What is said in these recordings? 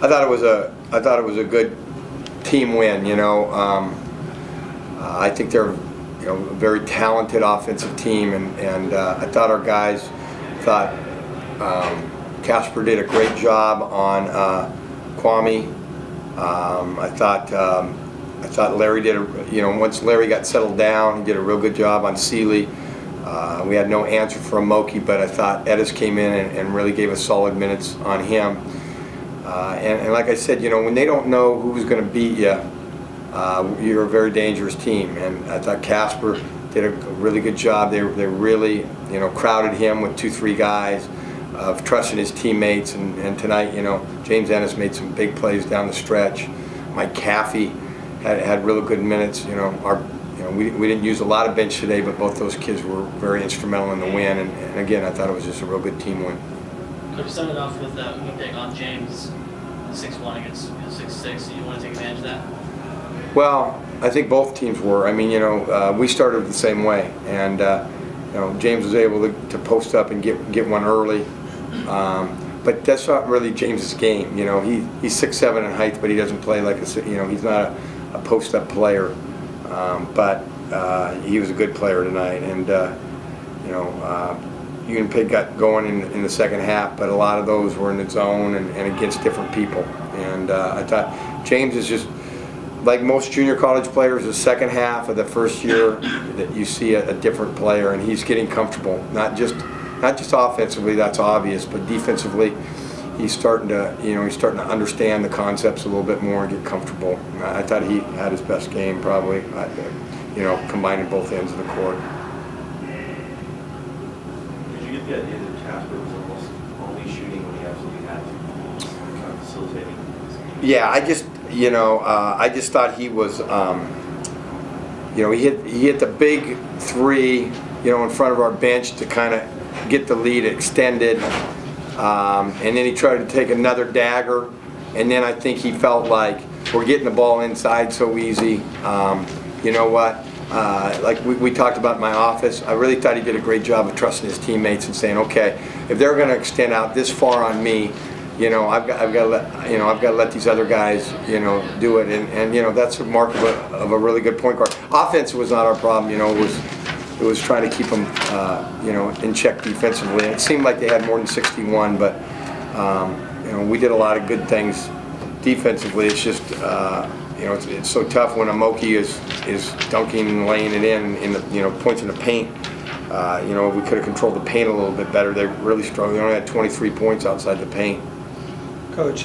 thought it was a good team win. I think they're a very talented offensive team, and I thought our guys thought Casper did a great job on Kwame. I thought Larry did once Larry got settled down, he did a real good job on Seeley. We had no answer for Amoki, but I thought Edis came in and really gave us solid minutes on him. And like I said, when they don't know who's going to beat you, you're a very dangerous team. And I thought Casper did a really good job. They really, crowded him with 2-3 guys, of trusting his teammates. And tonight, James Ennis made some big plays down the stretch. Mike Caffey had really good minutes. We didn't use a lot of bench today, but both those kids were very instrumental in the win. And again, I thought it was just a real good team win. Coach, started off with a pick on James, 6'1" against 6'6". Do you want to take advantage of that? Well, I think both teams were. I mean, we started the same way, and James was able to post up and get one early. But that's not really James's game. He's 6'7" in height, but he doesn't play like he's not a post-up player. But he was a good player tonight, and Union Pig got going in the second half, but a lot of those were in the zone and against different people. And I thought James is just like most junior college players. The second half of the first year, that you see a different player, and he's getting comfortable. Not just offensively, that's obvious, but defensively, he's starting to understand the concepts a little bit more and get comfortable. I thought he had his best game probably, combining both ends of the court. Did you get the idea that Casper was almost only shooting when he absolutely had to, kind of facilitating? Yeah, I just thought he was, he hit the big three, in front of our bench to kind of get the lead extended. And then he tried to take another dagger, and then I think he felt like we're getting the ball inside so easy. You know what? Like we talked about in my office, I really thought he did a great job of trusting his teammates and saying, okay, if they're going to extend out this far on me, I've got to let these other guys, do it. And that's a mark of a really good point guard. Offense was not our problem. It was trying to keep them, in check defensively. And it seemed like they had more than 61, but we did a lot of good things defensively. It's just, it's so tough when Amoki is dunking and laying it in the points in the paint. We could have controlled the paint a little bit better. They really struggled. They only had 23 points outside the paint. Coach,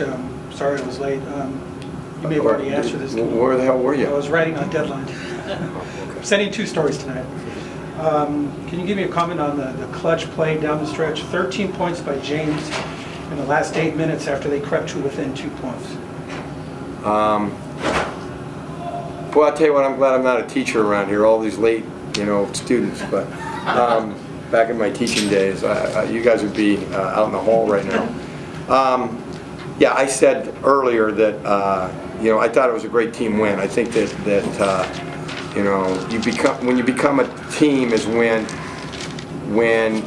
sorry I was late. You may have already answered this. Where the hell were you? I was writing on deadline. Sending 2 stories tonight. Can you give me a comment on the clutch play down the stretch? 13 points by James in the last 8 minutes after they crept to within 2 points. Well, I'll tell you what, I'm glad I'm not a teacher around here, all these late, students. But back in my teaching days, you guys would be out in the hall right now. Yeah, I said earlier that, I thought it was a great team win. I think that when you become a team is when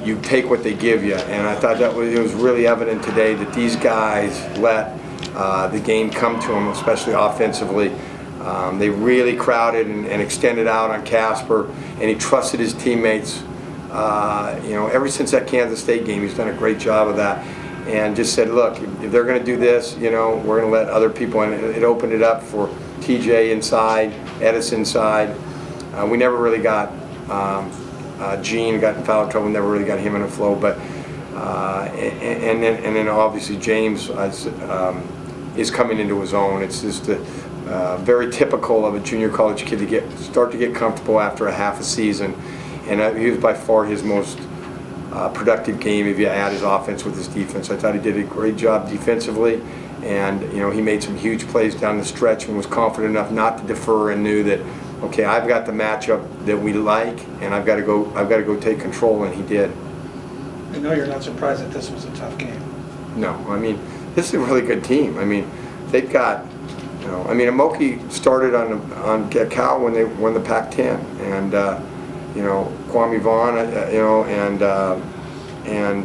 you take what they give you, and I thought it was really evident today that these guys let the game come to them, especially offensively. They really crowded and extended out on Casper, and he trusted his teammates. Ever since that Kansas State game, he's done a great job of that, and just said, look, if they're going to do this, we're going to let other people in. It opened it up for TJ inside, Edis inside. We never really got Gene got in foul trouble. Never really got him in a flow. But and then obviously James is coming into his own. It's just very typical of a junior college kid to start to get comfortable after a half a season. And he was by far his most productive game if you add his offense with his defense. I thought he did a great job defensively. And he made some huge plays down the stretch and was confident enough not to defer and knew that, okay, I've got the matchup that we like, and I've got to go take control, and he did. I know you're not surprised that this was a tough game. No, I mean, this is a really good team. I mean, they've got, Amoki started on Cal when they won the Pac-10, and Kwame Vaughn, and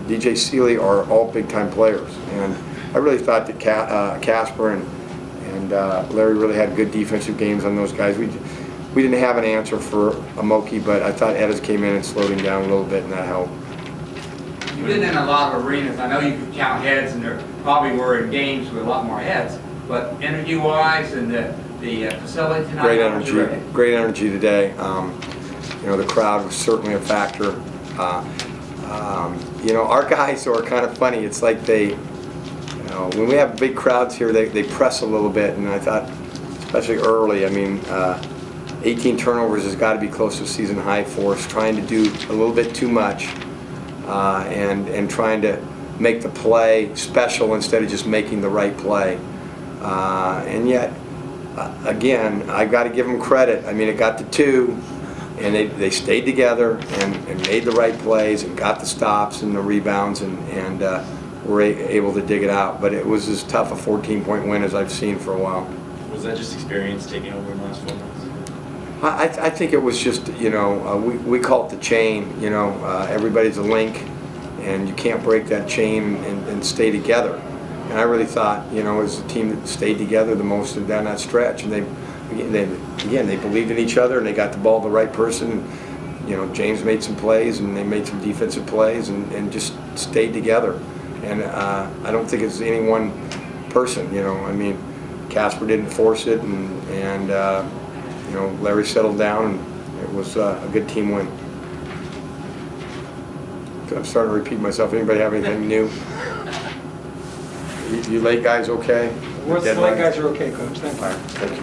DJ Seeley are all big-time players, and I really thought that Casper and Larry really had good defensive games on those guys. We didn't have an answer for Amoki, but I thought Edis came in and slowed him down a little bit, and that helped. You've been in a lot of arenas. I know you could count heads, and there probably were in games with a lot more heads. But energy-wise and the facility tonight, Great how was you ready? energy. Great energy today. You know, the crowd was certainly a factor. You know, our guys are kind of funny. It's like they, you know, when we have big crowds here, they press a little bit, and I thought, especially early, I mean, 18 turnovers has got to be close to season high for us, trying to do a little bit too much and trying to make the play special instead of just making the right play. And yet, again, I've got to give them credit. I mean, it got to 2, and they stayed together and made the right plays and got the stops and the rebounds and were able to dig it out. But it was as tough a 14-point win as I've seen for a while. Was that just experience taking over in the last 4 months? I think it was just, you know, we call it the chain. You know, everybody's a link, and you can't break that chain and stay together. And I really thought, you know, it was the team that stayed together the most down that stretch. And they believed in each other, and they got the ball to the right person. You know, James made some plays, and they made some defensive plays, and just stayed together. And I don't think it's any one person. You know, I mean, Casper didn't force it, and you know, Larry settled down, and it was a good team win. I'm starting to repeat myself. Anybody have anything new? You late guys okay? We're the late guys are okay, Coach. Thank you. All right, thank you.